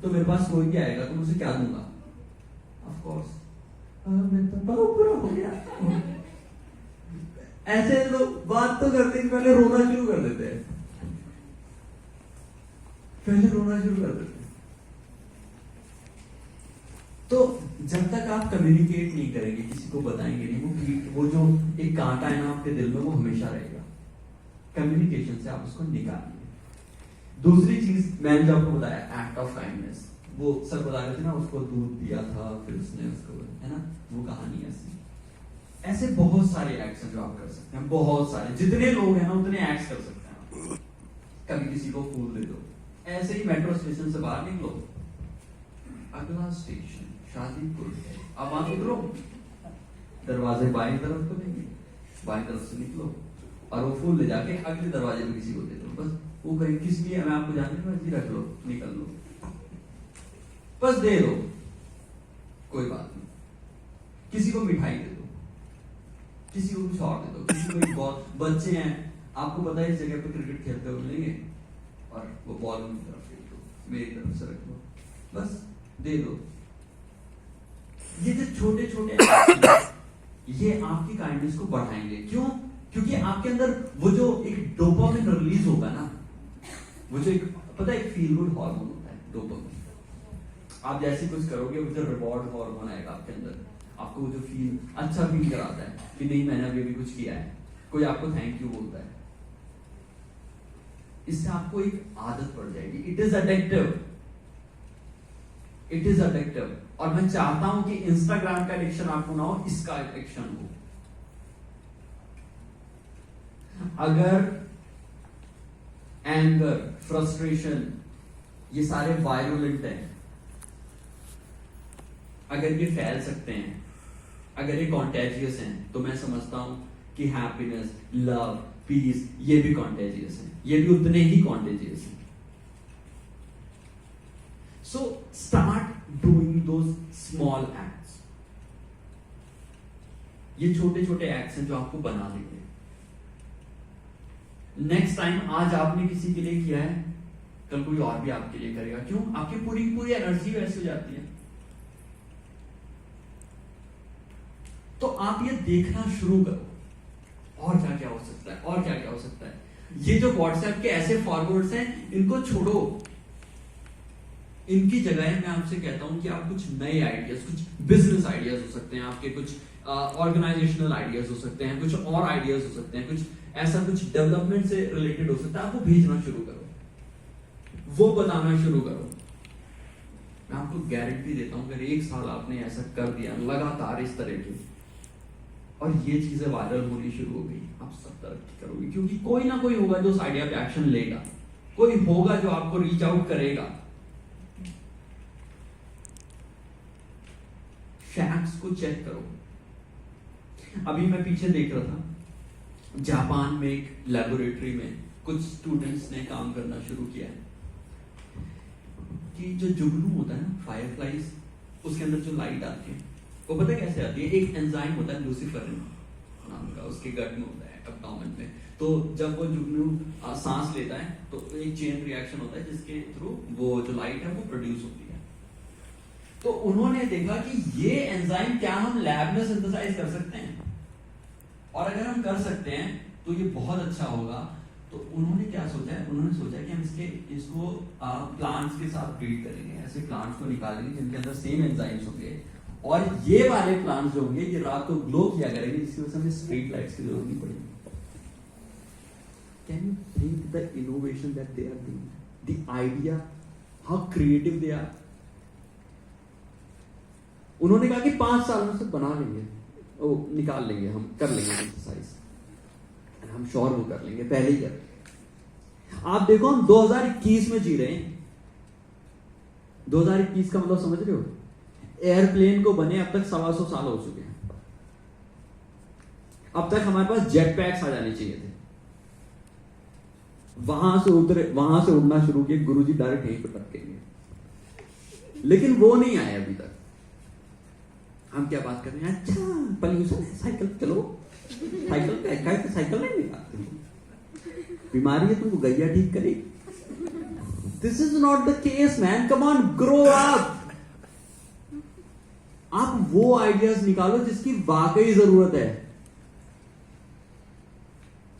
तो मेरे पास कोई भी आएगा तो मैं उसे क्या दूंगा? ऑफ कोर्स मैं तो बहुत बुरा हो गया। ऐसे लोग बात तो करते हैं, पहले रोना शुरू कर देते हैं, पहले रोना शुरू कर देते हैं। तो जब तक आप कम्युनिकेट नहीं करेंगे, किसी को बताएंगे नहीं, वो जो एक कांटा है ना आपके दिल में, वो हमेशा रहेगा। कम्युनिकेशन से आप उसको निकालिए। दूसरी चीज मैंने जो आपको बताया, एक्ट ऑफ काइंडनेस, वो सर बता रहे थे ना, उसको दूध दिया था फिर उसने उसको, है ना, वो कहानी ऐसे बहुत सारे एक्ट्स हैं जो आप कर सकते हैं, बहुत सारे, जितने लोग हैं ना उतने एक्ट्स कर सकते हैं। कभी किसी को फूल दे दो, ऐसे ही मेट्रो स्टेशन से बाहर निकलो, अगला स्टेशन शादीपुर है, आप वहां उतरो, दरवाजे बाएं तरफ खुलेंगे, बाएं तरफ से निकलो और वो फूल ले जाके अगले दरवाजे में किसी को दे दो। बस वो कहीं किस लिए मैं आपको जानने के बाद रख लो, निकल लो, बस दे दो, कोई बात नहीं। किसी को मिठाई दे दो, किसी को कुछ और दे दो, किसी को बहुत बच्चे हैं, आपको पता है इस जगह पे क्रिकेट खेलते हुए मिलेंगे, और वो बॉल उनकी तरफ फेंक दो, मेरी तरफ से रख लो, बस दे दो। ये जो छोटे छोटे ये आपकी काइंडनेस को बढ़ाएंगे। क्यों? क्योंकि आपके अंदर वो जो एक डोपामिन रिलीज होगा ना, वो जो एक पता है एक फील गुड हार्मोन होता है डोपामिन, आप जैसे कुछ करोगे वो जो रिवॉर्ड हार्मोन आएगा आपके अंदर, आपको वो जो फील अच्छा फील कराता है कि नहीं मैंने अभी कुछ किया है, कोई आपको थैंक यू बोलता है, इससे आपको एक आदत पड़ जाएगी। It is addictive, it is addictive. और मैं चाहता हूं कि इंस्टाग्राम का एडिक्शन आपको ना हो, इसका एडिक्शन हो। अगर एंगर, फ्रस्ट्रेशन, ये सारे वायरुलेंट हैं, अगर ये फैल सकते हैं, अगर ये कॉन्टेजियस हैं, तो मैं समझता हूं कि हैप्पीनेस, लव, पीस, ये भी कॉन्टेजियस हैं, ये भी उतने ही कॉन्टेजियस हैं। So start doing those small acts. ये छोटे छोटे एक्ट्स हैं जो आपको बना देंगे। नेक्स्ट टाइम आज आपने किसी के लिए किया है, कल कोई और भी आपके लिए करेगा। क्यों? आपकी पूरी पूरी एनर्जी वैसे हो जाती है। तो आप ये देखना शुरू करो और क्या क्या हो सकता है, और क्या क्या हो सकता है। ये जो व्हाट्सएप के ऐसे फॉरवर्ड्स हैं, इनको छोड़ो। इनकी जगह मैं आपसे कहता हूं कि आप कुछ नए आइडियाज, कुछ बिजनेस आइडियाज हो सकते हैं आपके, कुछ ऑर्गेनाइजेशनल आइडियाज हो सकते हैं, कुछ और आइडियाज हो सकते हैं, कुछ ऐसा कुछ डेवलपमेंट से रिलेटेड हो सकता है। आप वो भेजना शुरू करो, वो बताना शुरू करो। मैं आपको गारंटी देता हूं, अगर 1 साल आपने ऐसा कर दिया लगातार इस तरह की, और ये चीजें वायरल होनी शुरू हो गई, आप सब तरक्की करोगे। क्योंकि कोई ना कोई होगा जो उस आइडिया पे एक्शन लेगा, कोई होगा जो आपको रीच आउट करेगा। फैक्ट्स को चेक करो। अभी मैं पीछे देख रहा था, जापान में एक लैबोरेटरी में कुछ स्टूडेंट्स ने काम करना शुरू किया है कि जो जुगनू होता है ना, फायरफ्लाइज, उसके अंदर जो लाइट आती है, वो पता कैसे आती है? एक एंजाइम होता है लूसीफेरिन नाम का, उसके गट में होता है, एब्डोमेन में। तो जब वो जुगनू सांस लेता है तो एक चेन रिएक्शन होता है जिसके थ्रू वो जो लाइट है वो प्रोड्यूस होती है। तो उन्होंने देखा कि ये एंजाइम क्या हम लैब में सिंथेसाइज कर सकते हैं, और अगर हम कर सकते हैं तो ये बहुत अच्छा होगा। तो उन्होंने क्या सोचा है? उन्होंने सोचा कि हम इसको प्लांट्स के साथ ब्रीड करेंगे, ऐसे प्लांट्स को निकालेंगे जिनके अंदर सेम एंजाइम्स होंगे, और ये वाले प्लांट्स जो होंगे ये रात को ग्लो किया करेंगे, जिसकी वजह से हमें स्ट्रीट लाइट्स की जरूरत नहीं पड़ेगी। Can you think the innovation that they are doing, the idea, how creative they are. उन्होंने कहा कि 5 साल में से बना लेंगे, वो निकाल लेंगे, हम कर लेंगे एक्सरसाइज, हम श्योर वो कर लेंगे, पहले ही कर लेंगे। आप देखो हम 2021 में जी रहे हैं। 2021 का मतलब समझ रहे हो? एयरप्लेन को बने अब तक 125 साल हो चुके हैं। अब तक हमारे पास जेट पैक्स आ जाने चाहिए थे। वहां से उड़ना शुरू किए, गुरुजी डायरेक्ट यहीं पर टपकेंगे, लेकिन वो नहीं आए अभी तक। हम क्या बात कर रहे हैं? अच्छा पॉल्यूशन है, साइकिल चलो, साइकिल नहीं निकालते, बीमारी है तुमको गैया ठीक करेगी। This is not the case man, come on, grow up. आप वो आइडियाज निकालो जिसकी वाकई जरूरत है।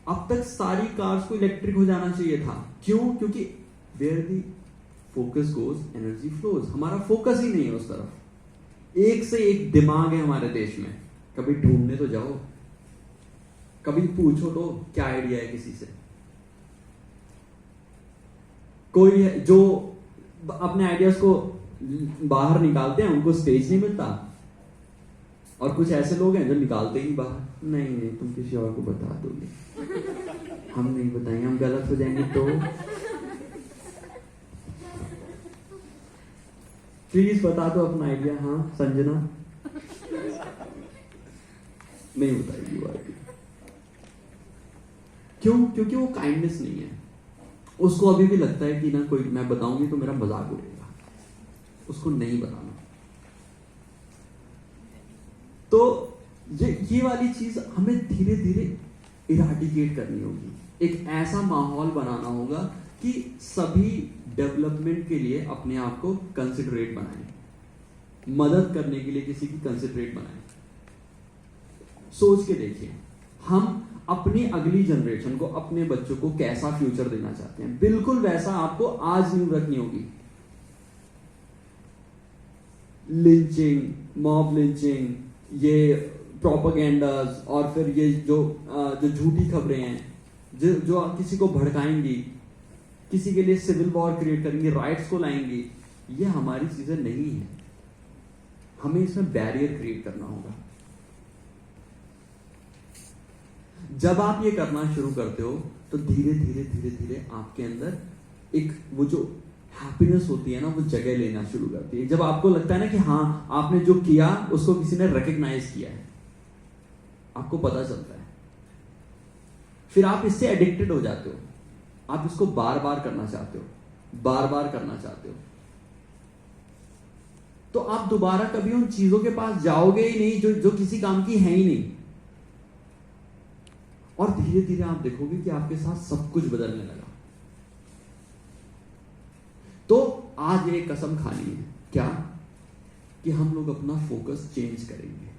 अब तक सारी कार्स को इलेक्ट्रिक हो जाना चाहिए था, क्यों? क्योंकि where the focus goes energy flows. हमारा फोकस ही नहीं है उस तरफ। एक से एक दिमाग है हमारे देश में, कभी ढूंढने तो जाओ, कभी पूछो तो क्या आइडिया है किसी से। कोई है जो अपने आइडियाज को बाहर निकालते हैं, उनको स्टेज नहीं मिलता, और कुछ ऐसे लोग हैं जो निकालते ही बाहर, नहीं नहीं तुम किसी और को बता दोगे, हम नहीं बताएंगे, हम गलत हो जाएंगे तो। प्लीज बता दो अपना आइडिया। हाँ संजना नहीं बताएगी वो आइडिया, क्यों? क्योंकि वो काइंडनेस नहीं है। उसको अभी भी लगता है कि ना कोई मैं बताऊंगी तो मेरा मजाक उड़ेगा, उसको नहीं बताना। तो ये वाली चीज हमें धीरे धीरे इराडिकेट करनी होगी। एक ऐसा माहौल बनाना होगा कि सभी डेवलपमेंट के लिए अपने आप को कंसिडरेट बनाएं, मदद करने के लिए किसी की कंसिडरेट बनाएं। सोच के देखिए, हम अपनी अगली जनरेशन को, अपने बच्चों को कैसा फ्यूचर देना चाहते हैं, बिल्कुल वैसा आपको आज नींव रखनी होगी। लिंचिंग, मॉब लिंचिंग, ये प्रोपेगेंडास, और फिर ये जो झूठी खबरें हैं, जो किसी को भड़काएंगी, किसी के लिए सिविल वॉर क्रिएट करेंगी, राइट्स को लाएंगी, ये हमारी चीजें नहीं है। हमें इसमें बैरियर क्रिएट करना होगा। जब आप ये करना शुरू करते हो तो धीरे धीरे धीरे धीरे आपके अंदर एक वो जो हैप्पीनेस होती है ना, वो जगह लेना शुरू करती है। जब आपको लगता है ना कि हाँ आपने जो किया उसको किसी ने रिकॉग्नाइज किया है, आपको पता चलता है, फिर आप इससे एडिक्टेड हो जाते हो। आप इसको बार बार करना चाहते हो, बार बार करना चाहते हो, तो आप दोबारा कभी उन चीजों के पास जाओगे ही नहीं जो किसी काम की है ही नहीं। और धीरे धीरे आप देखोगे कि आपके साथ सब कुछ बदलने लगा। तो आज एक कसम खानी है, क्या? कि हम लोग अपना फोकस चेंज करेंगे,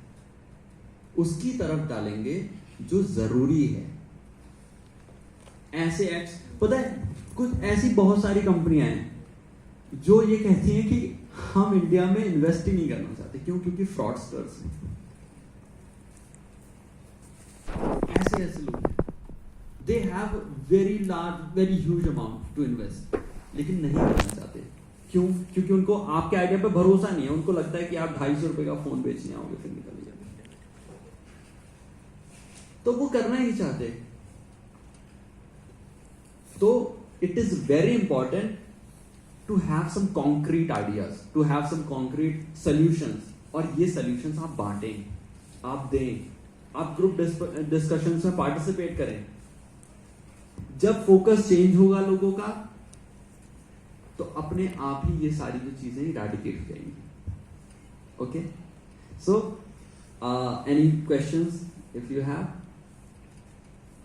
उसकी तरफ डालेंगे जो जरूरी है। ऐसे एक्ट्स, पता है कुछ ऐसी बहुत सारी कंपनियां हैं जो ये कहती हैं कि हम इंडिया में इन्वेस्ट ही नहीं करना चाहते। क्यों? क्योंकि फ्रॉडस्टर्स हैं, ऐसे लोग हैं, they have very large, very huge amount to invest, लेकिन नहीं करना चाहते। क्यों? क्योंकि उनको आपके आइडिया पे भरोसा नहीं है। उनको लगता है कि आप 250 रुपए का फोन बेचने आओगे फिर निकल जाएंगे, तो वो करना ही नहीं चाहते। तो it is very important to have some concrete ideas, to have some concrete solutions, और ये सॉल्यूशंस आप बांटें, आप दें, आप ग्रुप डिस्कशंस में पार्टिसिपेट करें। जब फोकस चेंज होगा लोगों का, तो अपने आप ही ये सारी जो चीजें इराडिकेट हो जाएंगी। Okay, so any questions? If you have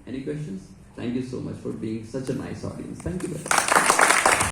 any questions, thank you so much for being such a nice audience. Thank you very much.